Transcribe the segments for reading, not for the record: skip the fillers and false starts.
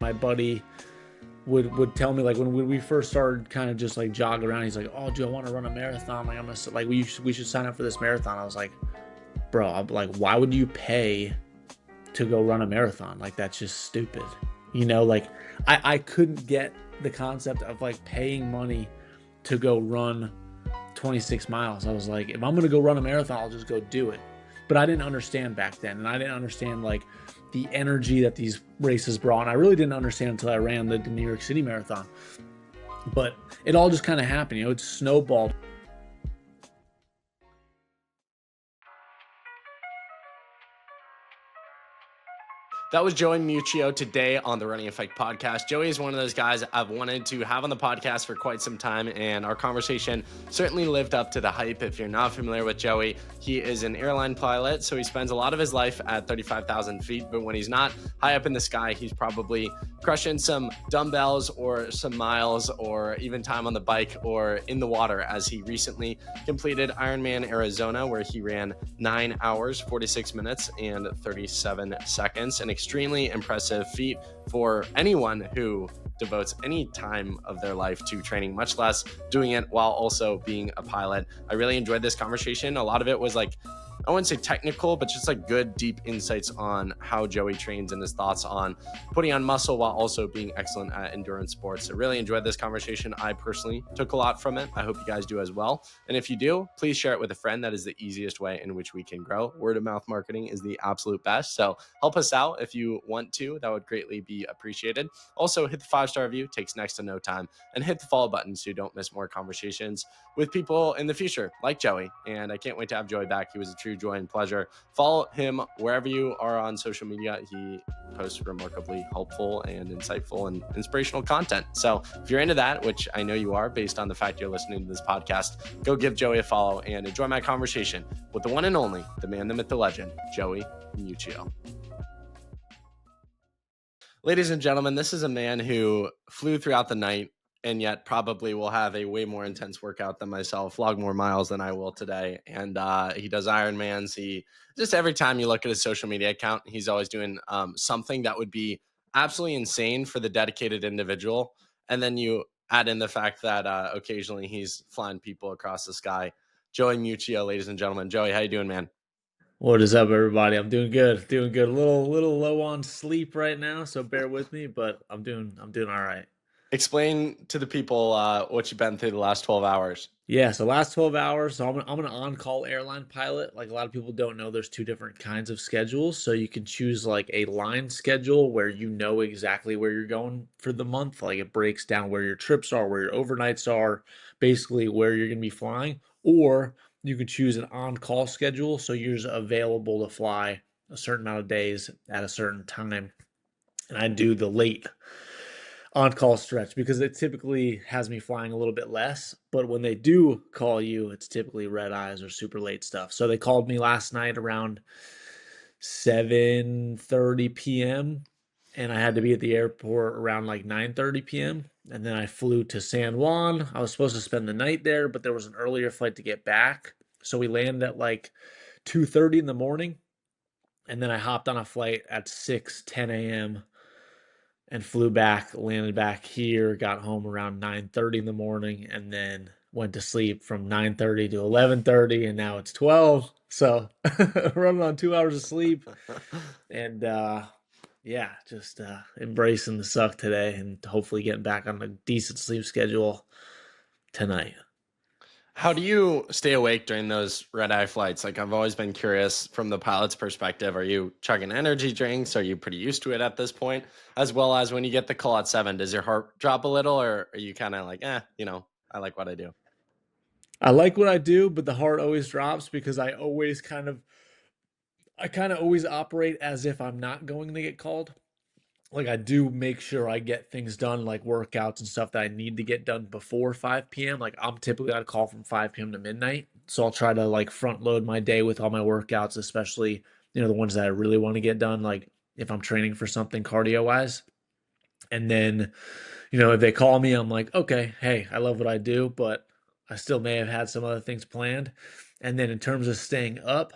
my buddy would tell me, like, when we first started kind of just like jogging around, he's like, "Oh, dude, I want to run a marathon. Like, we should sign up for this marathon." I was like, "Bro, I'm like, why would you pay to go run a marathon? Like, that's just stupid." Like I couldn't get the concept of like paying money to go run 26 miles. I was like, if I'm going to go run a marathon, I'll just go do it. But I didn't understand back then. And I didn't understand like the energy that these races brought. And I really didn't understand until I ran the New York City Marathon. But it all just kind of happened. It snowballed. That was Joey Miuccio today on the Running Effect podcast. Joey is one of those guys I've wanted to have on the podcast for quite some time, and our conversation certainly lived up to the hype. If you're not familiar with Joey, he is an airline pilot, so he spends a lot of his life at 35,000 feet, but when he's not high up in the sky, he's probably crushing some dumbbells or some miles or even time on the bike or in the water, as he recently completed Ironman Arizona, where he ran 9 hours, 46 minutes, and 37 seconds. An extremely impressive feat for anyone who devotes any time of their life to training, much less doing it while also being a pilot. I really enjoyed this conversation. A lot of it was like, I wouldn't say technical, but just like good, deep insights on how Joey trains and his thoughts on putting on muscle while also being excellent at endurance sports. I really enjoyed this conversation. I personally took a lot from it. I hope you guys do as well. And if you do, please share it with a friend. That is the easiest way in which we can grow. Word of mouth marketing is the absolute best. So help us out if you want to. That would greatly be appreciated. Also, hit the 5-star review. Takes next to no time. And hit the follow button so you don't miss more conversations with people in the future like Joey. And I can't wait to have Joey back. He was a true joy and pleasure. Follow him wherever you are on social media. He posts remarkably helpful and insightful and inspirational content. So if you're into that, which I know you are based on the fact you're listening to this podcast, go give Joey a follow and enjoy my conversation with the one and only, the man, the myth, the legend, Joey Miuccio. Ladies and gentlemen, this is a man who flew throughout the night and yet probably will have a way more intense workout than myself, log more miles than I will today. And he does Ironmans. He just, every time you look at his social media account, he's always doing something that would be absolutely insane for the dedicated individual. And then you add in the fact that occasionally he's flying people across the sky. Joey Miuccio, ladies and gentlemen. Joey, how you doing, man? What is up, everybody? I'm doing good. A little low on sleep right now, so bear with me, but I'm doing all right. Explain to the people what you've been through the last 12 hours. Yeah, so last 12 hours, so I'm an on-call airline pilot. Like, a lot of people don't know, there's two different kinds of schedules. So you can choose like a line schedule where you know exactly where you're going for the month. Like, it breaks down where your trips are, where your overnights are, basically where you're going to be flying. Or you can choose an on-call schedule, so you're just available to fly a certain amount of days at a certain time. And I do the late on-call stretch because it typically has me flying a little bit less, but when they do call you, it's typically red eyes or super late stuff. So they called me last night around 7:30 p.m. and I had to be at the airport around like 9:30 p.m. and then I flew to San Juan. I was supposed to spend the night there, but there was an earlier flight to get back. So we landed at like 2:30 in the morning, and then I hopped on a flight at 6:10 a.m. and flew back, landed back here, got home around 9:30 in the morning, and then went to sleep from 9:30 to 11:30, and now it's 12. So running on 2 hours of sleep, and yeah, just embracing the suck today, and hopefully getting back on a decent sleep schedule tonight. How do you stay awake during those red-eye flights? Like, I've always been curious from the pilot's perspective. Are you chugging energy drinks? Are you pretty used to it at this point? As well as when you get the call at 7, does your heart drop a little, or are you kind of like, I like what I do? I like what I do, but the heart always drops because I kind of always operate as if I'm not going to get called. Like, I do make sure I get things done, like workouts and stuff that I need to get done before 5 p.m. Like, I'm typically on call from 5 p.m. to midnight. So I'll try to like front load my day with all my workouts, especially, the ones that I really want to get done. Like, if I'm training for something cardio wise. And then, if they call me, I'm like, okay, hey, I love what I do, but I still may have had some other things planned. And then in terms of staying up,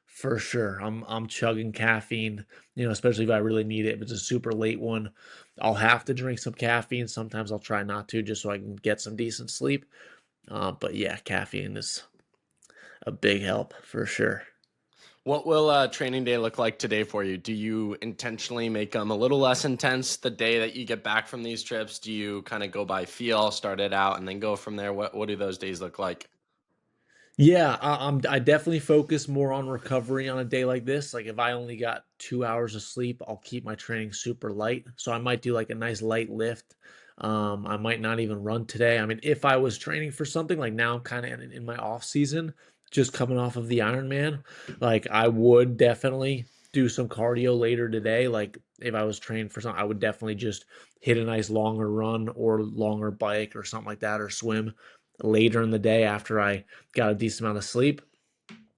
for sure, I'm chugging caffeine, especially if I really need it. If it's a super late one, I'll have to drink some caffeine. Sometimes I'll try not to just so I can get some decent sleep. But yeah, caffeine is a big help for sure. What will a training day look like today for you? Do you intentionally make them a little less intense the day that you get back from these trips? Do you kind of go by feel, start it out, and then go from there? What do those days look like? Yeah, I definitely focus more on recovery on a day like this. Like if I only got 2 hours of sleep, I'll keep my training super light. So I might do like a nice light lift. I might not even run today. I mean, if I was training for something, like now I'm kind of in my off season, just coming off of the Ironman, like I would definitely do some cardio later today. Like if I was training for something, I would definitely just hit a nice longer run or longer bike or something like that, or swim later in the day after I got a decent amount of sleep.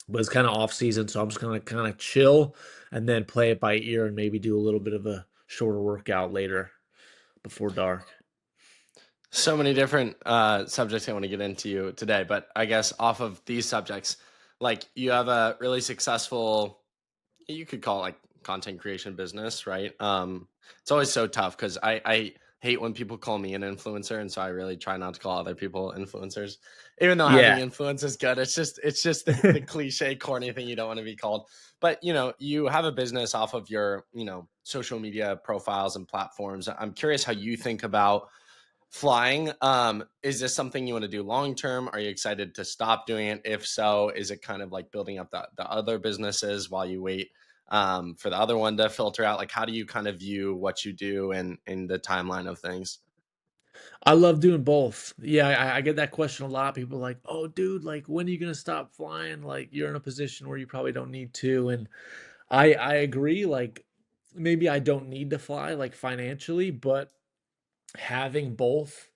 But it's kind of off season, so I'm just gonna kind of chill and then play it by ear and maybe do a little bit of a shorter workout later before dark. So many different subjects I want to get into you today, but I guess off of these subjects, like you have a really successful, you could call it like content creation business, right? It's always so tough because I hate when people call me an influencer, and so I really try not to call other people influencers, even though having Yeah. influence is good. It's just the cliche, corny thing you don't want to be called. But you have a business off of your social media profiles and platforms. I'm curious how you think about flying. Is this something you want to do long term? Are you excited to stop doing it? If so, is it kind of like building up the other businesses while you wait for the other one to filter out? Like, how do you kind of view what you do and in the timeline of things? I love doing both. Yeah, I get that question a lot. People are like, "Oh, dude, like when are you gonna stop flying? Like you're in a position where you probably don't need to." And I agree. Like maybe I don't need to fly like financially, but having both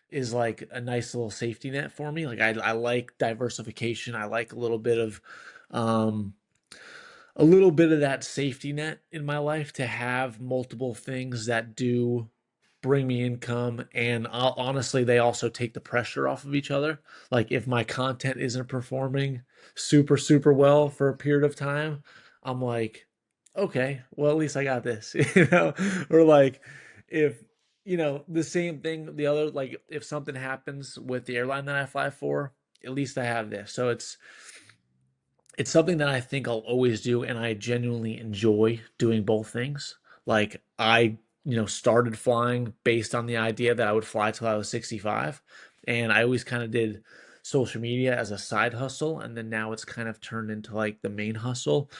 is like a nice little safety net for me. Like I like diversification. I like um a little bit of that safety net in my life to have multiple things that do bring me income, and honestly they also take the pressure off of each other. Like if my content isn't performing super well for a period of time, I'm like, okay, well at least I got this. Or like if the same thing, the other, like if something happens with the airline that I fly for, at least I have this. So it's something that I think I'll always do, and I genuinely enjoy doing both things. Like I, started flying based on the idea that I would fly till I was 65, and I always kind of did social media as a side hustle, and then now it's kind of turned into like the main hustle.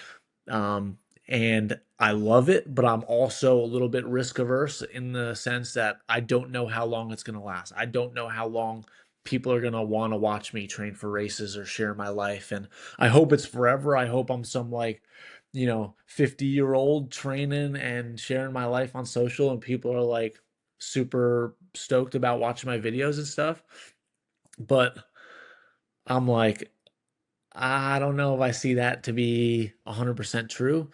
Um, and I love it, but I'm also a little bit risk averse in the sense that I don't know how long it's going to last. I don't know how long people are going to want to watch me train for races or share my life. And I hope it's forever. I hope I'm some like, 50-year-old training and sharing my life on social and people are like super stoked about watching my videos and stuff. But I'm like, I don't know if I see that to be 100% true.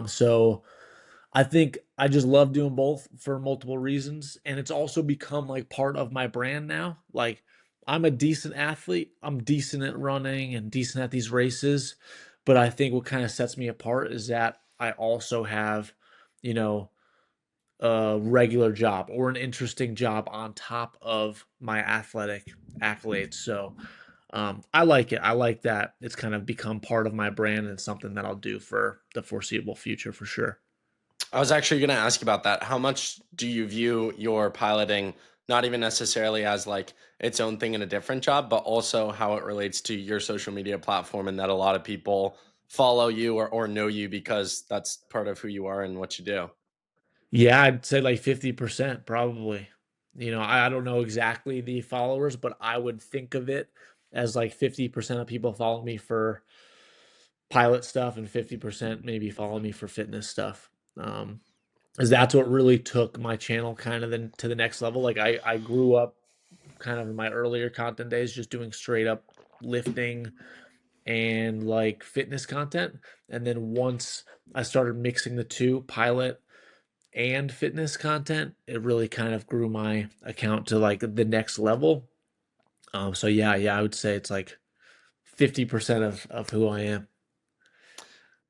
So I think I just love doing both for multiple reasons. And it's also become like part of my brand now. Like I'm a decent athlete, I'm decent at running and decent at these races. But I think what kind of sets me apart is that I also have, you know, a regular job or an interesting job on top of my athletic accolades. So I like it. I like that it's kind of become part of my brand and something that I'll do for the foreseeable future for sure. I was actually going to ask about that. How much do you view your piloting, not even necessarily as like its own thing in a different job, but also how it relates to your social media platform and that a lot of people follow you or know you because that's part of who you are and what you do? Yeah, I'd say like 50% probably. I don't know exactly the followers, but I would think of it as like 50% of people follow me for pilot stuff and 50% maybe follow me for fitness stuff. Um, because that's what really took my channel kind of then to the next level. Like I grew up kind of in my earlier content days just doing straight up lifting and like fitness content. And then once I started mixing the two, pilot and fitness content, it really kind of grew my account to like the next level. So yeah, I would say it's like 50% of who I am.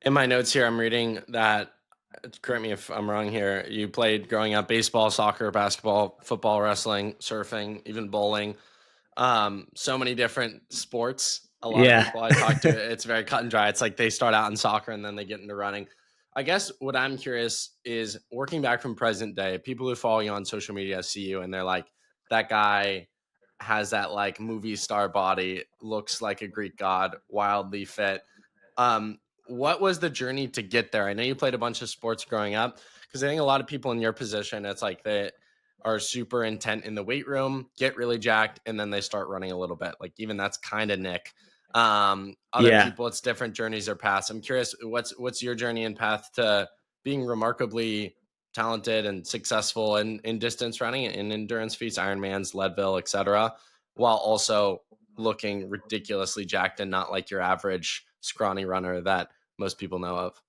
In my notes here, I'm reading that correct me if I'm wrong here. You played growing up baseball, soccer, basketball, football, wrestling, surfing, even bowling. So many different sports. A lot of Yeah. people I talk to, it's very cut and dry. It's like they start out in soccer and then they get into running. I guess what I'm curious is working back from present day, people who follow you on social media see you and they're like, that guy has that like movie star body, looks like a Greek god, wildly fit. What was the journey to get there? I know you played a bunch of sports growing up, because I think a lot of people in your position, it's like they are super intent in the weight room, get really jacked, and then they start running a little bit. Like even that's kind of Nick. Other Yeah. people, it's different journeys or paths. I'm curious, what's your journey and path to being remarkably talented and successful in distance running and endurance feats, Ironmans, Leadville, etc., while also looking ridiculously jacked and not like your average scrawny runner that most people know of.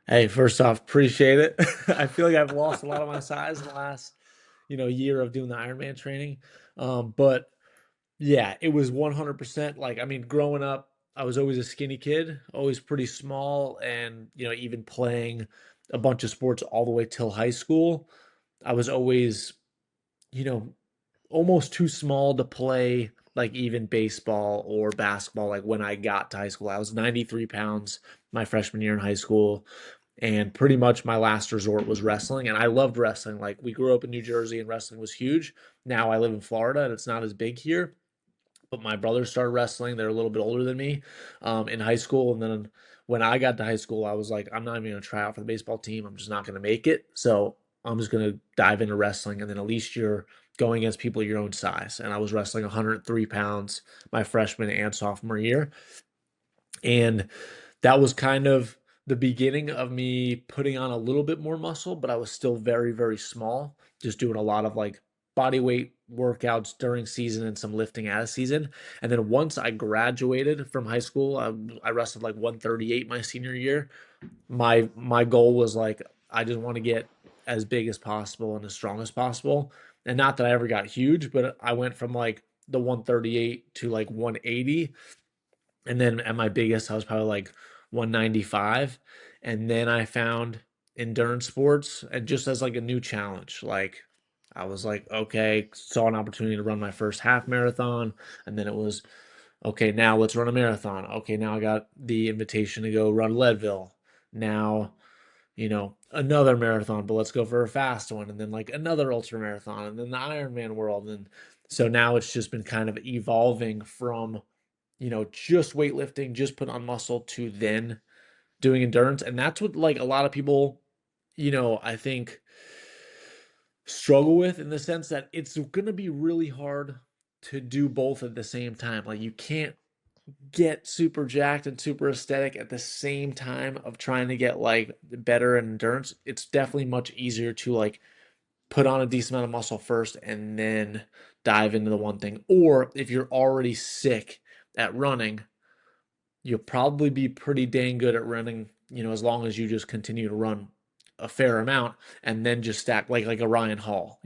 Hey, first off, appreciate it. I feel like I've lost a lot of my size in the last, year of doing the Ironman training. But yeah, it was 100% like, I mean, growing up, I was always a skinny kid, always pretty small, and, even playing a bunch of sports all the way till high school. I was always, you know, almost too small to play like even baseball or basketball. Like when I got to high school, I was 93 pounds my freshman year in high school. And pretty much my last resort was wrestling. And I loved wrestling. Like we grew up in New Jersey and wrestling was huge. Now I live in Florida and it's not as big here. But my brothers started wrestling. They're a little bit older than me in high school. And then when I got to high school, I was like, I'm not even going to try out for the baseball team. I'm just not going to make it. So I'm just going to dive into wrestling. And then at least you're going against people your own size. And I was wrestling 103 pounds my freshman and sophomore year. And that was kind of the beginning of me putting on a little bit more muscle, but I was still very, very small, just doing a lot of like body weight workouts during season and some lifting out of season. And then once I graduated from high school, I wrestled like 138 my senior year. My goal was like I just want to get as big as possible and as strong as possible. And not that I ever got huge, but I went from like the 138 to like 180, and then at my biggest, I was probably like 195. And then I found endurance sports and just as like a new challenge. Like I was like, okay, saw an opportunity to run my first half marathon. And then it was, okay, now let's run a marathon. Okay, now I got the invitation to go run Leadville. Now, another marathon, but let's go for a fast one. And then like another ultra marathon and then the Ironman world. And so now it's just been kind of evolving from just weightlifting, just put on muscle to then doing endurance. And that's what like a lot of people, I think struggle with in the sense that it's going to be really hard to do both at the same time. Like you can't get super jacked and super aesthetic at the same time of trying to get like better endurance. It's definitely much easier to like put on a decent amount of muscle first and then dive into the one thing. Or if you're already sick at running, you'll probably be pretty dang good at running, as long as you just continue to run a fair amount and then just stack like a Ryan Hall.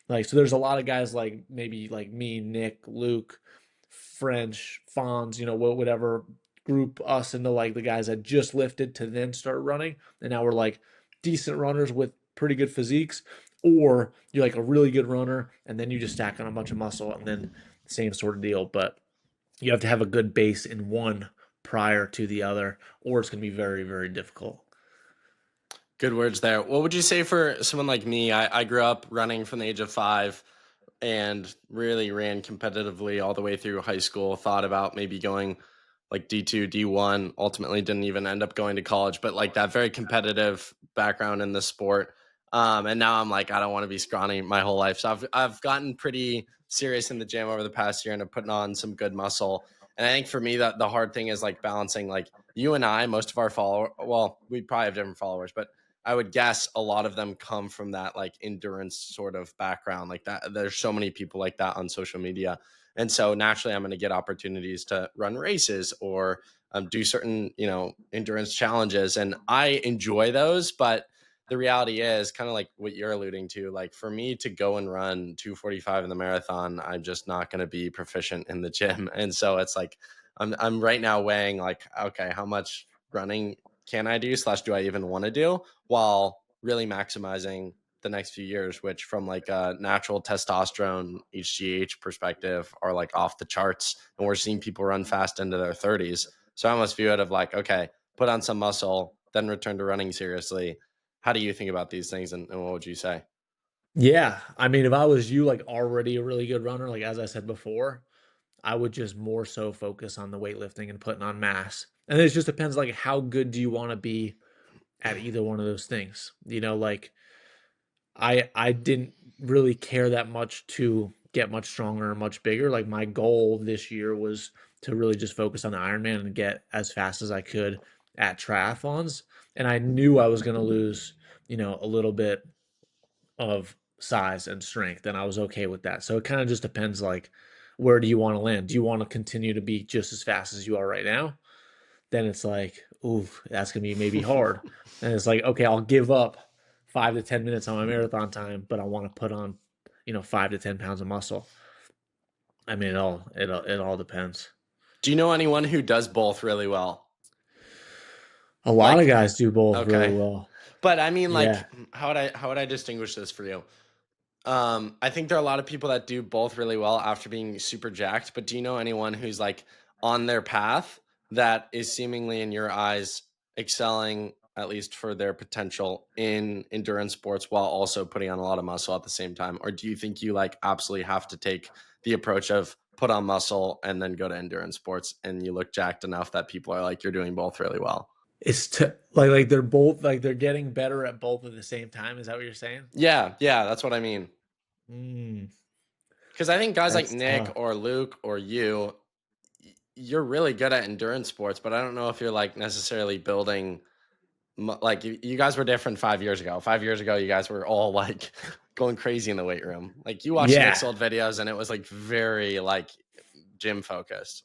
Like so there's a lot of guys like maybe like me, Nick, Luke, French, Fonz, whatever group us into like the guys that just lifted to then start running. And now we're like decent runners with pretty good physiques, or you're like a really good runner and then you just stack on a bunch of muscle and then same sort of deal. But you have to have a good base in one prior to the other, or it's going to be very, very difficult. Good words there. What would you say for someone like me? I grew up running from the age of 5 and really ran competitively all the way through high school. Thought about maybe going like D2, D1, ultimately didn't even end up going to college, but like that very competitive background in the sport. And now I'm like, I don't want to be scrawny my whole life. So I've gotten pretty serious in the gym over the past year and I'm putting on some good muscle. And I think for me that the hard thing is like balancing like you and I, most of our follower, well, we probably have different followers, but I would guess a lot of them come from that like endurance sort of background like that. There's so many people like that on social media. And so naturally I'm going to get opportunities to run races or do certain, endurance challenges. And I enjoy those, but the reality is kind of like what you're alluding to, like for me to go and run 2:45 in the marathon, I'm just not going to be proficient in the gym. And so it's like, I'm right now weighing like, okay, how much running can I do slash do I even want to do, while really maximizing the next few years, which from like a natural testosterone HGH perspective are like off the charts. And we're seeing people run fast into their 30s. So I almost view it of like, okay, put on some muscle, then return to running seriously. How do you think about these things, and what would you say? Yeah, I mean, if I was you, like already a really good runner, like as I said before, I would just more so focus on the weightlifting and putting on mass. And it just depends, like how good do you want to be at either one of those things? Like I didn't really care that much to get much stronger or much bigger. Like my goal this year was to really just focus on the Ironman and get as fast as I could at triathlons. And I knew I was going to lose, a little bit of size and strength, and I was okay with that. So it kind of just depends, like where do you want to land? Do you want to continue to be just as fast as you are right now? Then it's like, ooh, that's gonna be maybe hard. And it's like, okay, I'll give up 5 to 10 minutes on my marathon time, but I want to put on, 5 to 10 pounds of muscle. I mean, it all depends. Do you know anyone who does both really well? A lot of Like, guys do both really okay. well. But I mean, Yeah. like, how would I distinguish this for you? I think there are a lot of people that do both really well after being super jacked, but do you know anyone who's like on their path that is seemingly in your eyes excelling, at least for their potential, in endurance sports while also putting on a lot of muscle at the same time? Or do you think you like absolutely have to take the approach of put on muscle and then go to endurance sports and you look jacked enough that people are like, you're doing both really well? Like they're both, like they're getting better at both at the same time. Is that what you're saying? Yeah, yeah, that's what I mean. Mm, Because I think guys like that's Nick tough. or Luke or you, you're really good at endurance sports, but I don't know if you're like necessarily building. Like you guys were different 5 years ago. 5 years ago, you guys were all like going crazy in the weight room. Like you watched Yeah, Nick's old videos, and it was like very like gym focused.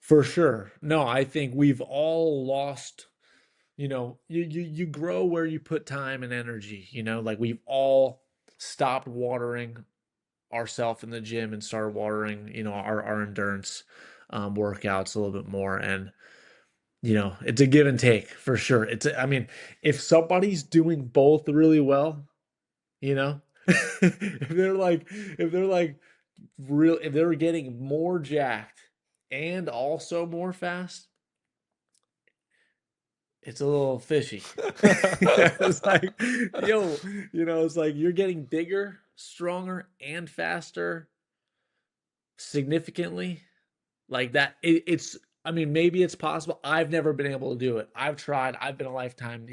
for sure. No, I think we've all lost, you grow where you put time and energy, like we've all stopped watering ourselves in the gym and started watering, our endurance workouts a little bit more. And, it's a give and take for sure. I mean, if somebody's doing both really well, you know, if they're like if they're getting more jacked and also more fast, it's a little fishy. It's like, yo, it's like you're getting bigger, stronger, and faster significantly. Like that, it's. I mean, maybe it's possible. I've never been able to do it. I've tried. I've been a lifetime,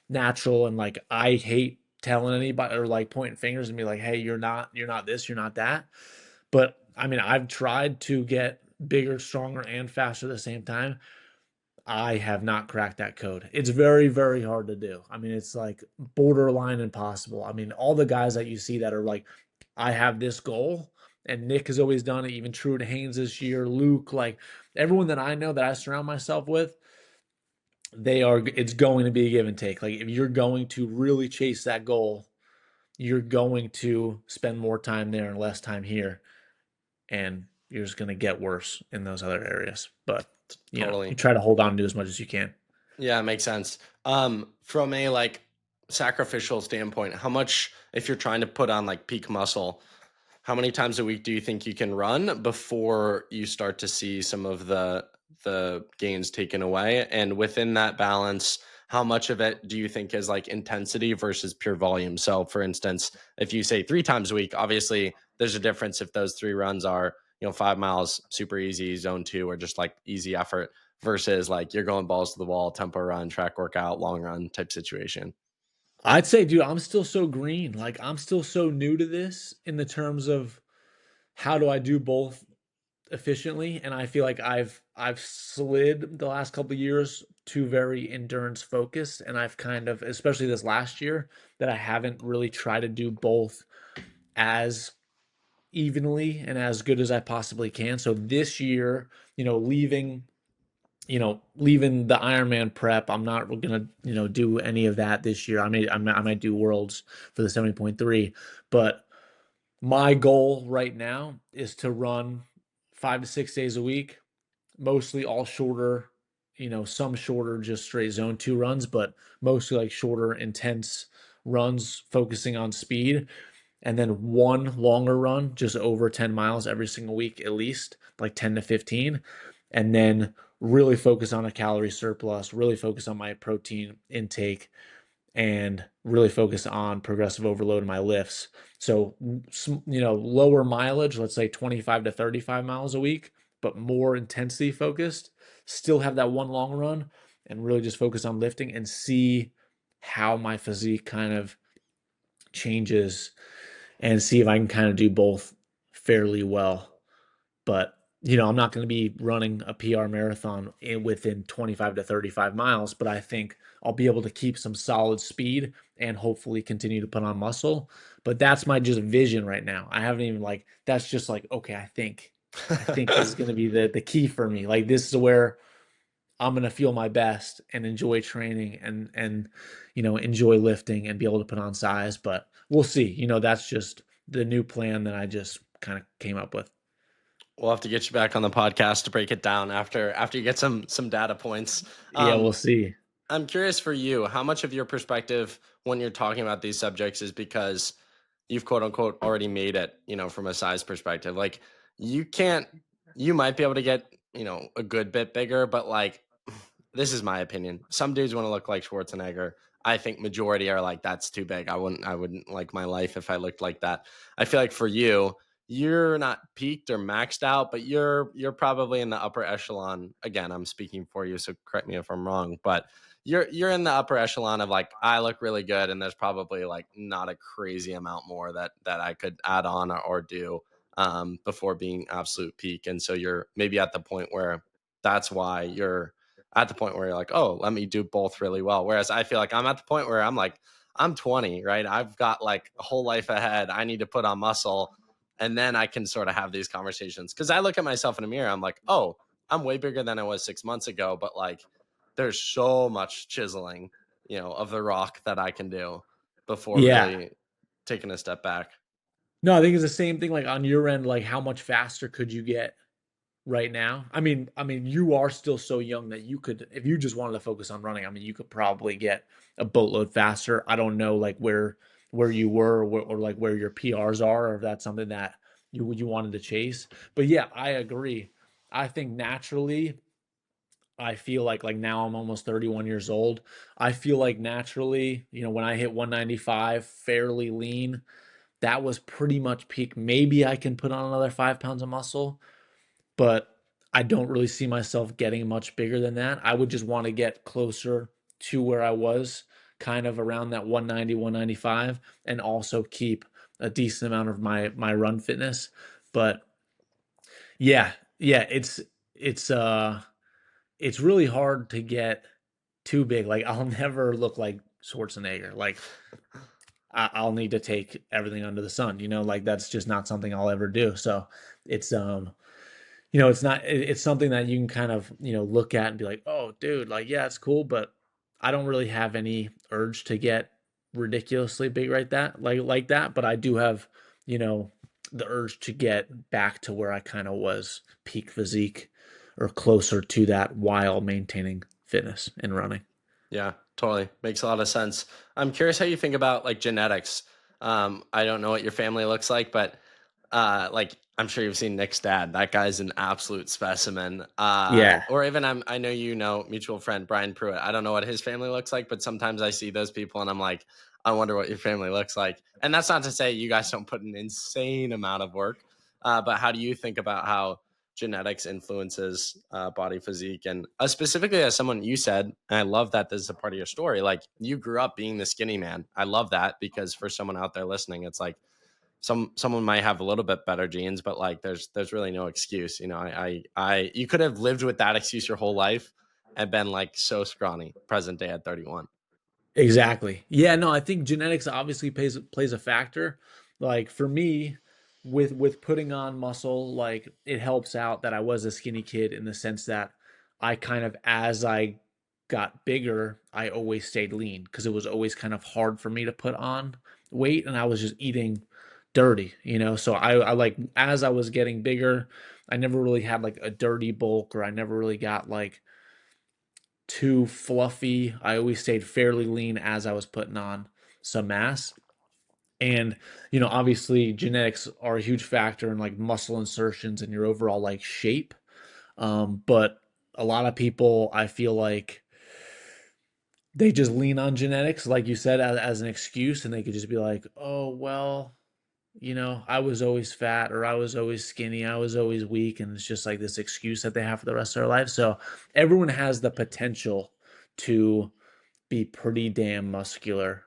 natural, and like I hate telling anybody or like pointing fingers and be like, "Hey, you're not this, you're not that." But I mean, I've tried to get bigger, stronger, and faster at the same time. I have not cracked that code. It's very, very hard to do. I mean, it's like borderline impossible. I mean, all the guys that you see that are like, I have this goal, and Nick has always done it, even Truett Haynes this year, Luke, like everyone that I know that I surround myself with, it's going to be a give and take. Like, if you're going to really chase that goal, you're going to spend more time there and less time here. And you're just going to get worse in those other areas. But, you Totally. try to hold on to as much as you can. Yeah, it makes sense. From a like sacrificial standpoint, how much, if you're trying to put on like peak muscle, how many times a week do you think you can run before you start to see some of the gains taken away? And within that balance, how much of it do you think is like intensity versus pure volume? So for instance, if you say 3 times a week, obviously there's a difference if those 3 runs are, 5 miles, super easy, zone two, or just like easy effort versus like you're going balls to the wall, tempo run, track workout, long run type situation. I'd say, dude, I'm still so green. Like, I'm still so new to this in the terms of how do I do both efficiently. And I feel like I've slid the last couple of years to very endurance focused. And I've kind of, especially this last year, that I haven't really tried to do both as evenly and as good as I possibly can. So this year, leaving the Ironman prep, I'm not gonna, do any of that this year. I might do worlds for the 70.3, but my goal right now is to run 5 to 6 days a week, mostly all shorter some shorter, just straight zone two runs, but mostly like shorter, intense runs focusing on speed. And then one longer run, just over 10 miles every single week, at least like 10 to 15. And then really focus on a calorie surplus, really focus on my protein intake, and really focus on progressive overload in my lifts. So, lower mileage, let's say 25 to 35 miles a week, but more intensity focused. Still have that one long run and really just focus on lifting and see how my physique kind of changes and see if I can kind of do both fairly well. But I'm not going to be running a PR marathon within 25 to 35 miles, but I think I'll be able to keep some solid speed and hopefully continue to put on muscle. But that's my just vision right now. I haven't even like that's just like okay, I think this is going to be the key for me. Like this is where I'm going to feel my best and enjoy training and enjoy lifting and be able to put on size, but we'll see. That's just the new plan that I just kind of came up with. We'll have to get you back on the podcast to break it down after you get some data points. Yeah, we'll see. I'm curious for you, how much of your perspective when you're talking about these subjects is because you've quote unquote already made it, from a size perspective. Like you can't, you might be able to get, a good bit bigger, but like, this is my opinion. Some dudes want to look like Schwarzenegger. I think majority are like, that's too big. I wouldn't like my life if I looked like that. I feel like for you, you're not peaked or maxed out, but you're probably in the upper echelon. Again, I'm speaking for you, so correct me if I'm wrong, but you're in the upper echelon of like I look really good, and there's probably like not a crazy amount more that I could add on or do before being absolute peak. And so you're maybe at the point where that's why you're at the point where you're like, oh, let me do both really well. Whereas I feel like I'm at the point where I'm like, I'm 20, right? I've got like a whole life ahead. I need to put on muscle. And then I can sort of have these conversations. Cause I look at myself in a mirror, I'm like, oh, I'm way bigger than I was 6 months ago. But like, there's so much chiseling, of the rock that I can do before Yeah. really taking a step back. No, I think it's the same thing like on your end, like how much faster could you get right now? I mean, you are still so young that you could, if you just wanted to focus on running, I mean, you could probably get a boatload faster. I don't know like where you were or like where your PRs are, or if that's something that you wanted to chase. But yeah, I agree. I think naturally, I feel like now I'm almost 31 years old. I feel like naturally, when I hit 195, fairly lean, that was pretty much peak. Maybe I can put on another 5 pounds of muscle, but I don't really see myself getting much bigger than that. I would just want to get closer to where I was, kind of around that 190, 195, and also keep a decent amount of my run fitness. But yeah, yeah, it's really hard to get too big. Like I'll never look like Schwarzenegger. Like I'll need to take everything under the sun. Like that's just not something I'll ever do. So it's it's not it's something that you can kind of look at and be like, oh dude, like yeah, it's cool, but I don't really have any urge to get ridiculously big right that like that. But I do have you know the urge to get back to where I kind of was peak physique or closer to that while maintaining fitness and running. Yeah, totally. Makes a lot of sense. I'm curious how you think about like genetics. I don't know what your family looks like, but like I'm sure you've seen Nick's dad. That guy's an absolute specimen. Yeah. Or even I know mutual friend Brian Pruitt. I don't know what his family looks like, but sometimes I see those people and I'm like, I wonder what your family looks like. And that's not to say you guys don't put an insane amount of work, but how do you think about how genetics influences body physique? And specifically as someone, you said, and I love that this is a part of your story, like you grew up being the skinny man. I love that, because for someone out there listening, it's like someone might have a little bit better genes, but like there's really no excuse. I you could have lived with that excuse your whole life and been like so scrawny present day at 31. Exactly. Yeah, no, I think genetics obviously plays a factor. Like for me, with putting on muscle, like it helps out that I was a skinny kid in the sense that I kind of as I got bigger, I always stayed lean because it was always kind of hard for me to put on weight and I was just eating dirty. So I like as I was getting bigger, I never really had like a dirty bulk or I never really got like too fluffy. I always stayed fairly lean as I was putting on some mass. And, obviously genetics are a huge factor in like muscle insertions and your overall like shape. But a lot of people, I feel like they just lean on genetics, like you said, as an excuse, and they could just be like, oh, well, I was always fat or I was always skinny, I was always weak. And it's just like this excuse that they have for the rest of their life. So everyone has the potential to be pretty damn muscular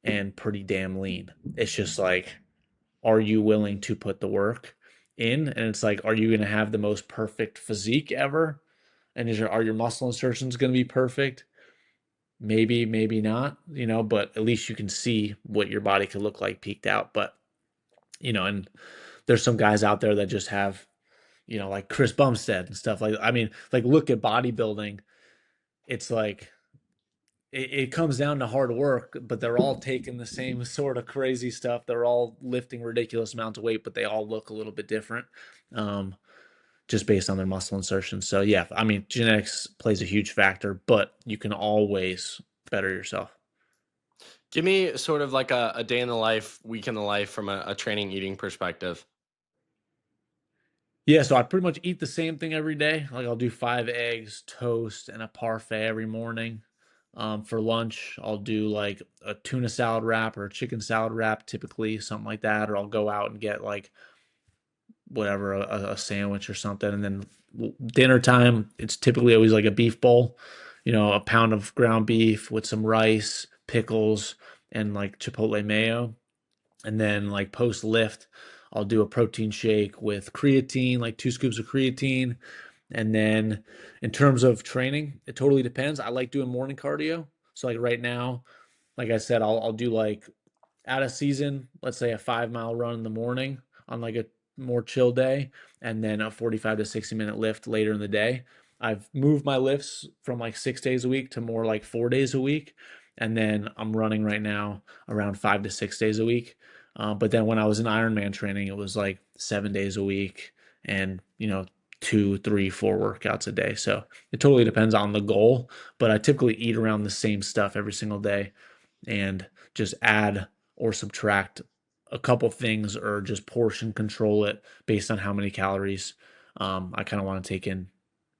and pretty damn lean. It's just like, are you willing to put the work in? And it's like, are you going to have the most perfect physique ever? And are your muscle insertions going to be perfect? Maybe, maybe not, but at least you can see what your body could look like peaked out. But, and there's some guys out there that just have, like Chris Bumstead and stuff like, I mean, like look at bodybuilding. It's like, it comes down to hard work, but they're all taking the same sort of crazy stuff. They're all lifting ridiculous amounts of weight, but they all look a little bit different, um, just based on their muscle insertion. So yeah, I mean, genetics plays a huge factor, but you can always better yourself. Give me sort of like a day in the life, week in the life from a training eating perspective. Yeah, so I pretty much eat the same thing every day. Like I'll do 5 eggs, toast, and a parfait every morning. For lunch, I'll do like a tuna salad wrap or a chicken salad wrap, typically something like that. Or I'll go out and get like whatever, a sandwich or something. And then dinner time, it's typically always like a beef bowl, a pound of ground beef with some rice, pickles, and like chipotle mayo. And then like post lift, I'll do a protein shake with creatine, like 2 scoops of creatine. And then in terms of training, it totally depends. I like doing morning cardio. So like right now, like I said, I'll do like out of season, let's say a 5 mile run in the morning on like a more chill day, and then a 45 to 60 minute lift later in the day. I've moved my lifts from like 6 days a week to more like 4 days a week. And then I'm running right now around 5 to 6 days a week. But then when I was in Ironman training, it was like 7 days a week and, 2, 3, 4 workouts a day. So it totally depends on the goal. But I typically eat around the same stuff every single day and just add or subtract a couple things or just portion control it based on how many calories I kind of want to take in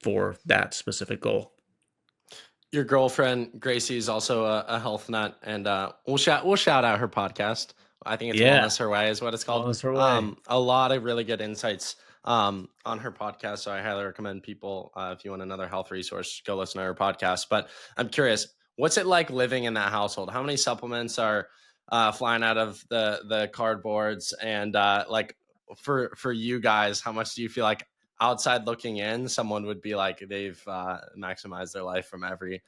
for that specific goal. Your girlfriend Gracie is also a health nut, and we'll shout out her podcast. I think it's Yeah, Wellness Her Way is what it's called. wellness her way. A lot of really good insights on her podcast. So I highly recommend people, if you want another health resource, go listen to her podcast. But I'm curious, what's it like living in that household? How many supplements are flying out of the cardboards? And like for you guys, how much do you feel like outside looking in, someone would be like they've maximized their life from every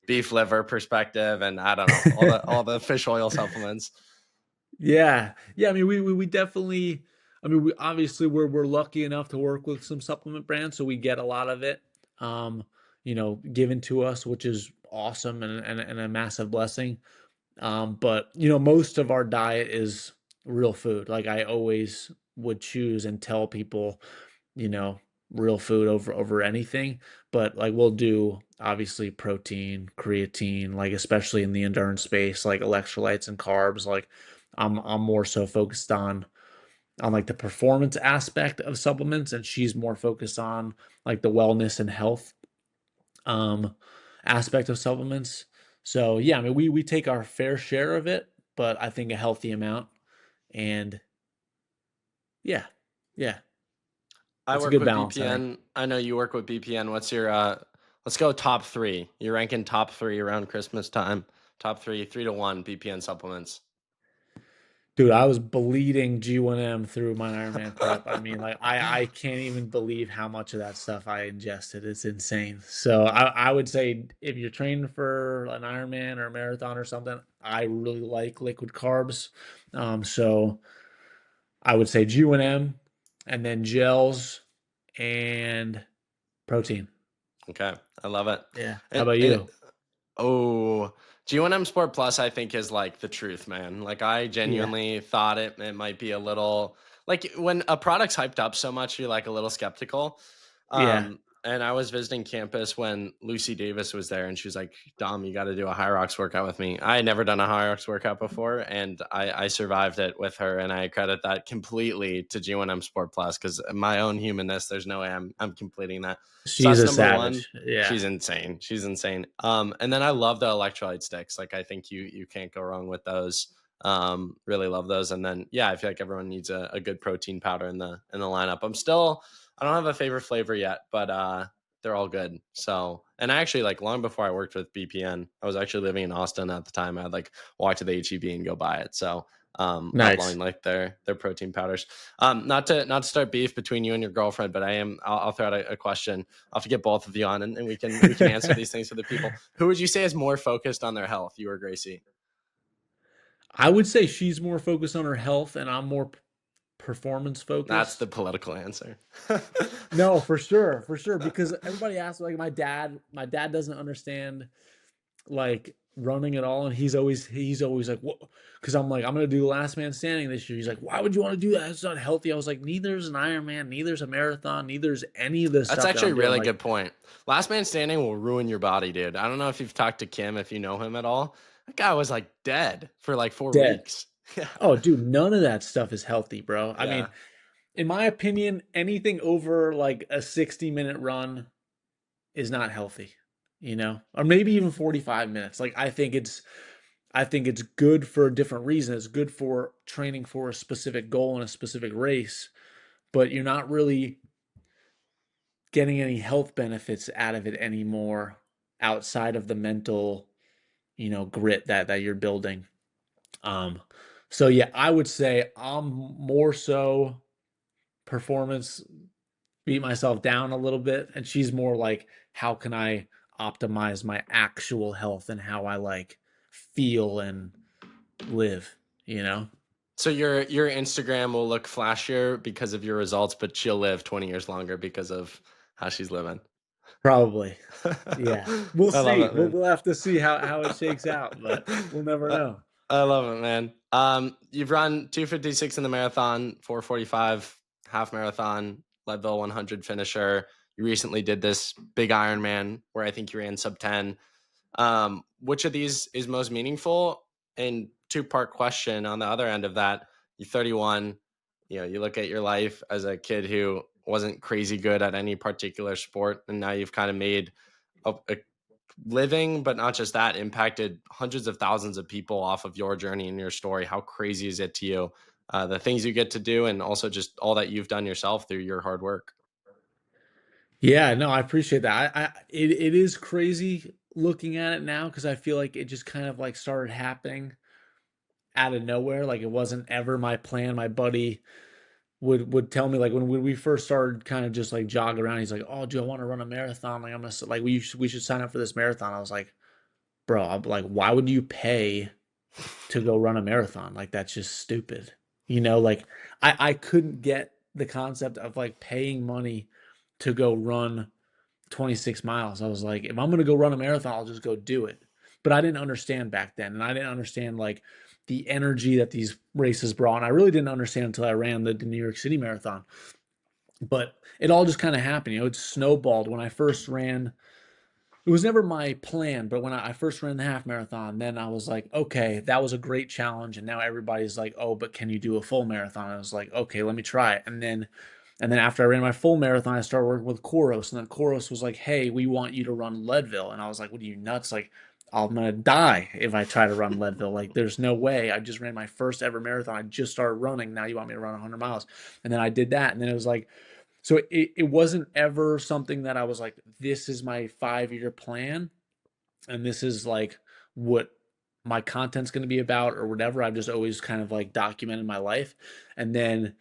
beef liver perspective, and I don't know, all the fish oil supplements. Yeah, yeah. I mean, we definitely. I mean, we obviously we're lucky enough to work with some supplement brands, so we get a lot of it, um, given to us, which is awesome and a massive blessing. But most of our diet is real food. Like I always would choose and tell people, you know, real food over anything. But like we'll do obviously protein, creatine, like especially in the endurance space, like electrolytes and carbs. Like I'm more so focused on like the performance aspect of supplements, and she's more focused on like the wellness and health um aspect of supplements. So yeah, I mean we take our fair share of it, but I think a healthy amount. And yeah, yeah, I it's a work good with balance, I think. BPN. I know you work with BPN. What's your let's go top three. You're ranking top three around Christmas time. Top three, 3 to 1 BPN supplements. Dude, I was bleeding G1M through my Ironman prep. I mean, like I can't even believe how much of that stuff I ingested. It's insane. So I would say if you're training for an Ironman or a marathon or something, I really like liquid carbs. So I would say G1M and then gels and protein. Okay, I love it. Yeah. How And, about and you? oh, G1M Sport Plus, I think is like the truth, man. Like I Yeah. genuinely thought it might be a little like when a product's hyped up so much, you're like a little skeptical. Yeah. And I was visiting campus when Lucy Davis was there, and she was like, "Dom, you got to do a high rocks workout with me." I had never done a high rocks workout before, and I survived it with her, and I credit that completely to G1M Sport Plus because my own humanness, there's no way I'm completing that. So She's that's a number one. savage. Yeah. She's insane. She's insane. And then I love the electrolyte sticks. Like I think you can't go wrong with those. Really love those. And then yeah, I feel like everyone needs a good protein powder in the lineup. I don't have a favorite flavor yet, but they're all good. So, and I actually like long before I worked with BPN, I was actually living in Austin at the time. I'd like walk to the HEB and go buy it. So, love Nice. loving like their protein powders. Not to start beef between you and your girlfriend, but I'll throw out a question. I'll have to get both of you on, and we can answer these things for the people. Who would you say is more focused on their health, you or Gracie? I would say she's more focused on her health and I'm more performance That's the focused. political answer. No, for sure, for sure. Because everybody asks, like my dad doesn't understand like running at all, and he's always like, what? Because I'm like, I'm gonna do the last man standing this year. He's like, why would you want to do that? It's not healthy. I was like, neither's an Ironman, neither's a marathon, neither's any of the That's stuff that actually I'm a doing. really Like good point. Last man standing will ruin your body, dude. I don't know if you've talked to Kim, if you know him at all. That guy was like dead for like four dead. weeks. Yeah. Oh, dude, none of that stuff is healthy, bro. I mean, Yeah. in my opinion, anything over like a 60-minute run is not healthy, or maybe even 45 minutes. Like I think it's good for a different reason. It's good for training for a specific goal in a specific race, but you're not really getting any health benefits out of it anymore outside of the mental, grit that you're building. Um so yeah, I would say I'm more so performance, beat myself down a little bit, and she's more like how can I optimize my actual health and how I like feel and live, you know? So your Instagram will look flashier because of your results, but she'll live 20 years longer because of how she's living. Probably. Yeah. We'll I love see. it, We'll man. we'll have to see how it shakes out, but we'll never I know. I love it, man. You've run 2:56 in the marathon, 4:45 half marathon, Leadville 100 finisher. You recently did this big Ironman where I think you ran sub 10. Which of these is most meaningful? And two-part question on the other end of that, you're 31, you look at your life as a kid who wasn't crazy good at any particular sport, and now you've kind of made a living, but not just that, impacted hundreds of thousands of people off of your journey and your story. How crazy is it to you? The things you get to do, and also just all that you've done yourself through your hard work. Yeah, no, I appreciate that. It is crazy looking at it now because I feel like it just kind of like started happening out of nowhere. Like it wasn't ever my plan. My buddy would tell me like when we first started kind of just like jog around. He's like, "Oh, do I want to run a marathon? Like I'm gonna like we should sign up for this marathon." I was like, "Bro, I'm like, why would you pay to go run a marathon? Like that's just stupid." Like I couldn't get the concept of like paying money to go run 26 miles. I was like, if I'm going to go run a marathon, I'll just go do it. But I didn't understand back then. And I didn't understand like the energy that these races brought. And I really didn't understand until I ran the New York City Marathon. But it all just kind of happened. It snowballed. When I first ran, it was never my plan, but when I first ran the half marathon, then I was like, okay, that was a great challenge. And now everybody's like, oh, but can you do a full marathon? I was like, okay, let me try it. And then after I ran my full marathon, I started working with Koros. And then Koros was like, hey, we want you to run Leadville. And I was like, what are you nuts? Like, I'm gonna die if I try to run Leadville. Like, there's no way. I just ran my first ever marathon. I just started running. Now you want me to run 100 miles? And then I did that. And then it was like, so it wasn't ever something that I was like, this is my 5-year plan, and this is like what my content's going to be about or whatever. I've just always kind of like documented my life. And then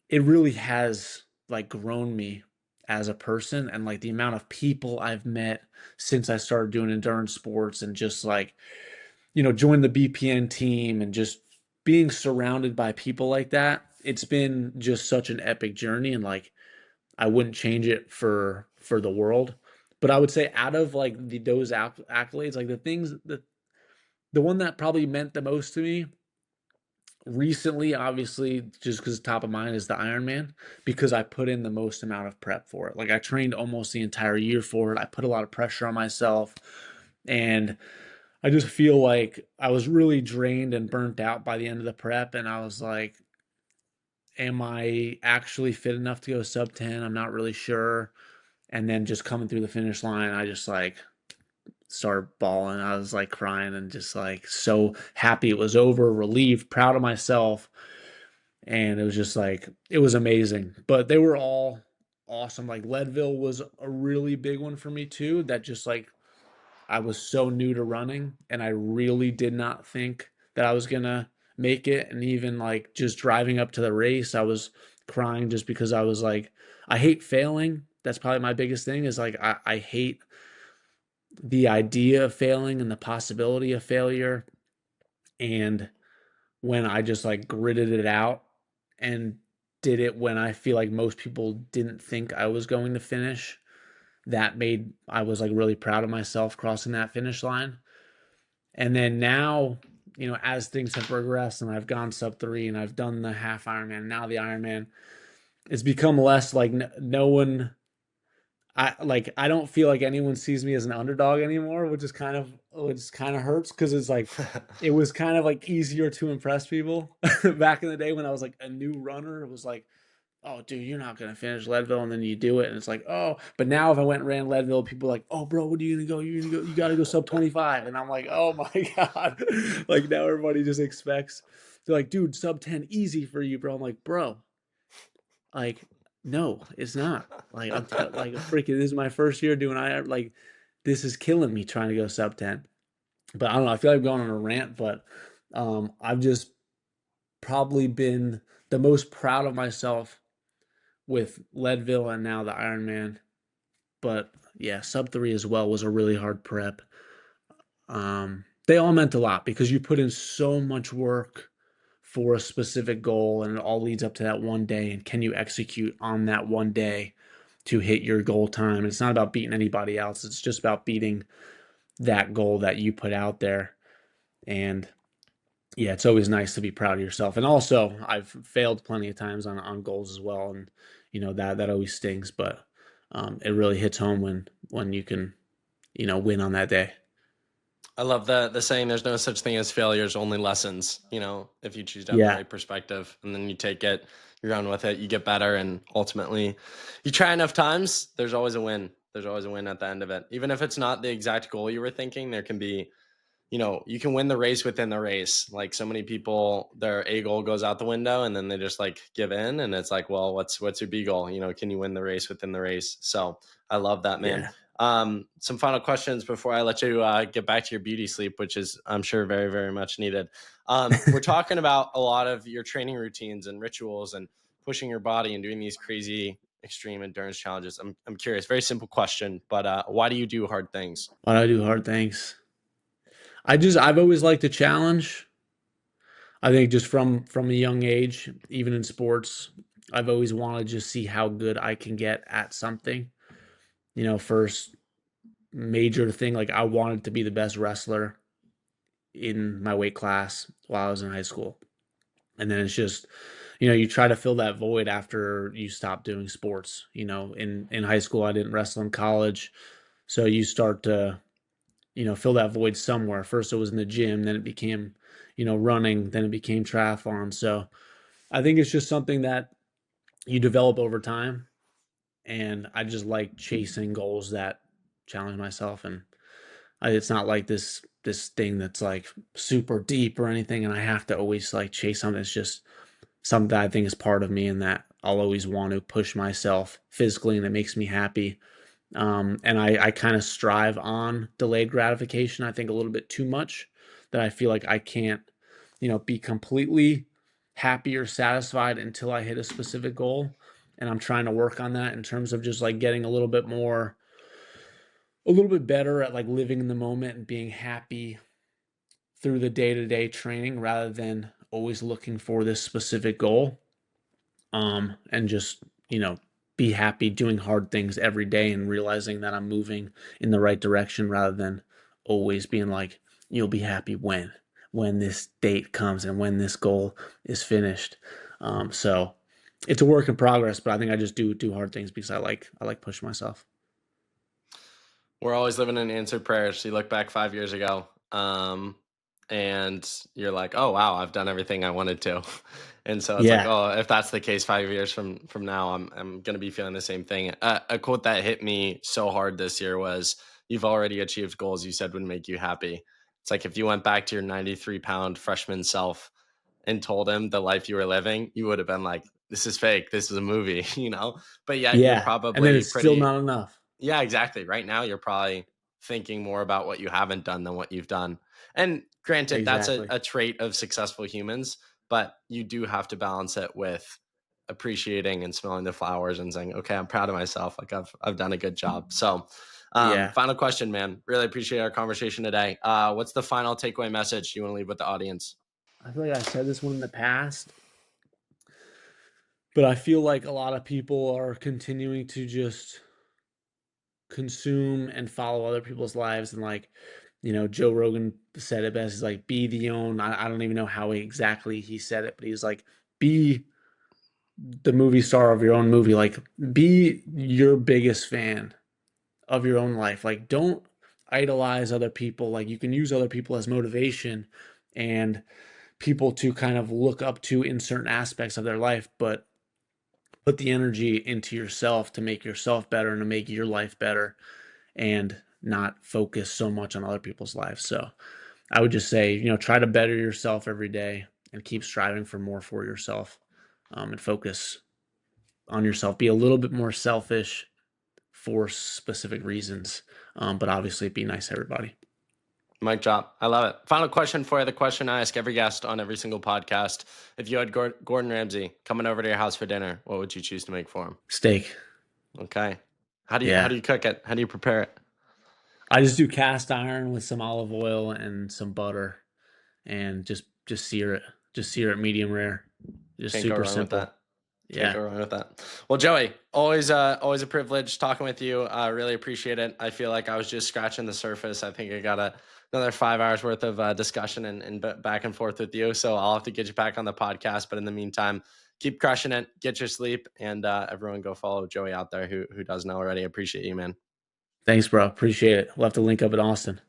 it really has like grown me as a person, and like the amount of people I've met since I started doing endurance sports and just like, join the BPN team and just being surrounded by people like that. It's been just such an epic journey, and like I wouldn't change it for the world. But I would say out of like those accolades, like the one that probably meant the most to me Recently, obviously, just because top of mind is the Ironman, because I put in the most amount of prep for it. Like I trained almost the entire year for it. I put a lot of pressure on myself, and I just feel like I was really drained and burnt out by the end of the prep, and I was like, am I actually fit enough to go sub 10? I'm not really sure. And then just coming through the finish line, I just like started bawling. I was like crying and just like so happy it was over, relieved, proud of myself. And it was just like, it was amazing. But they were all awesome. Like Leadville was a really big one for me too. That just like, I was so new to running and I really did not think that I was gonna make it. And even like just driving up to the race, I was crying just because I was like, I hate failing. That's probably my biggest thing is like, I hate the idea of failing and the possibility of failure. And when I just like gritted it out and did it when I feel like most people didn't think I was going to finish, that made I was like really proud of myself crossing that finish line. And then now, as things have progressed and I've gone sub 3 and I've done the half Ironman, now the Ironman, it's become less like no one I don't feel like anyone sees me as an underdog anymore, which kind of hurts because it's like it was kind of like easier to impress people back in the day when I was like a new runner. It was like, oh, dude, you're not gonna finish Leadville, and then you do it, and it's like, oh. But now if I went and ran Leadville, people are like, oh, bro, what are you gonna go? You're gonna go. You gotta go sub 25, and I'm like, oh my god, like now everybody just expects. They're like, dude, sub 10 easy for you, bro. I'm like, bro, like, no, it's not. Like like freaking this is my first year doing like this is killing me trying to go sub 10. But I don't know, I feel like I'm going on a rant, but I've just probably been the most proud of myself with Leadville and now the Ironman. But yeah, sub 3 as well was a really hard prep. They all meant a lot because you put in so much work for a specific goal and it all leads up to that one day. And can you execute on that one day to hit your goal time? It's not about beating anybody else. It's just about beating that goal that you put out there. And yeah, it's always nice to be proud of yourself. And also, I've failed plenty of times on goals as well, and that always stings. But it really hits home when you can win on that day. I love the saying there's no such thing as failures, only lessons, if you choose to have the Yeah, right perspective and then you take it, you run with it, you get better, and ultimately you try enough times, there's always a win. There's always a win at the end of it. Even if it's not the exact goal you were thinking, there can be, you can win the race within the race. Like so many people, their A goal goes out the window and then they just like give in and it's like, well, what's your B goal? Can you win the race within the race? So I love that, man. yeah. Some final questions before I let you get back to your beauty sleep, which is, I'm sure, very, very much needed. We're talking about a lot of your training routines and rituals and pushing your body and doing these crazy extreme endurance challenges. I'm curious, very simple question, but why do you do hard things? Why do I do hard things? I've always liked a challenge. I think just from a young age, even in sports, I've always wanted to just see how good I can get at something. First major thing, like I wanted to be the best wrestler in my weight class while I was in high school. And then it's just, you try to fill that void after you stop doing sports. In high school, I didn't wrestle in college. So you start to, fill that void somewhere. First, it was in the gym, then it became, running, then it became triathlon. So I think it's just something that you develop over time. And I just like chasing goals that challenge myself. And it's not like this thing that's like super deep or anything. And I have to always like chase something. It's just something that I think is part of me and that I'll always want to push myself physically and it makes me happy. And I kind of strive on delayed gratification, I think a little bit too much that I feel like I can't, be completely happy or satisfied until I hit a specific goal. And I'm trying to work on that in terms of just like getting a little bit better at like living in the moment and being happy through the day-to-day training rather than always looking for this specific goal. And just, be happy doing hard things every day and realizing that I'm moving in the right direction rather than always being like, you'll be happy when. when this date comes and when this goal is finished. So it's a work in progress, but I think I just do hard things because I like pushing myself. We're always living in answered prayers. So you look back 5 years ago, and you're like, oh wow, I've done everything I wanted to. And so it's like, Yeah, oh, if that's the case 5 years from now, I'm gonna be feeling the same thing. A quote that hit me so hard this year was, "You've already achieved goals you said would make you happy." It's like if you went back to your 93-pound freshman self and told him the life you were living, you would have been like, "This is fake. This is a movie," you know. But yet you're yeah, and then probably it's still pretty. not enough. Yeah, exactly. Right now, you're probably thinking more about what you haven't done than what you've done. And granted, that's Exactly. a trait of successful humans, but you do have to balance it with appreciating and smelling the flowers and saying, okay, I'm proud of myself. Like I've done a good job. So, Yeah, final question, man. Really appreciate our conversation today. What's the final takeaway message you want to leave with the audience? I feel like I said this one in the past, but I feel like a lot of people are continuing to just consume and follow other people's lives. And like, Joe Rogan said it best. He's like, be the own. I don't even know how exactly he said it, but he's like, be the movie star of your own movie. Like, be your biggest fan of your own life. Like, don't idolize other people. Like, you can use other people as motivation and people to kind of look up to in certain aspects of their life, but put the energy into yourself to make yourself better and to make your life better and not focus so much on other people's lives. So I would just say, try to better yourself every day and keep striving for more for yourself, and focus on yourself. Be a little bit more selfish for specific reasons, but obviously be nice to everybody. Mic drop. I love it. Final question for you. The question I ask every guest on every single podcast. If you had Gordon Ramsay coming over to your house for dinner, what would you choose to make for him? Steak. Okay. How do Yeah. you cook it? How do you prepare it? I just do cast iron with some olive oil and some butter and just sear it. Just sear it medium rare. Just Can't go super wrong with simple. that. Can't Yeah. go wrong with that. Well, Joey, always a privilege talking with you. I really appreciate it. I feel like I was just scratching the surface. I think I got another 5 hours worth of discussion and back and forth with you. So I'll have to get you back on the podcast. But in the meantime, keep crushing it. Get your sleep, and everyone go follow Joey out there who doesn't already. Appreciate you, man. Thanks, bro. Appreciate it. We'll have to link up in Austin.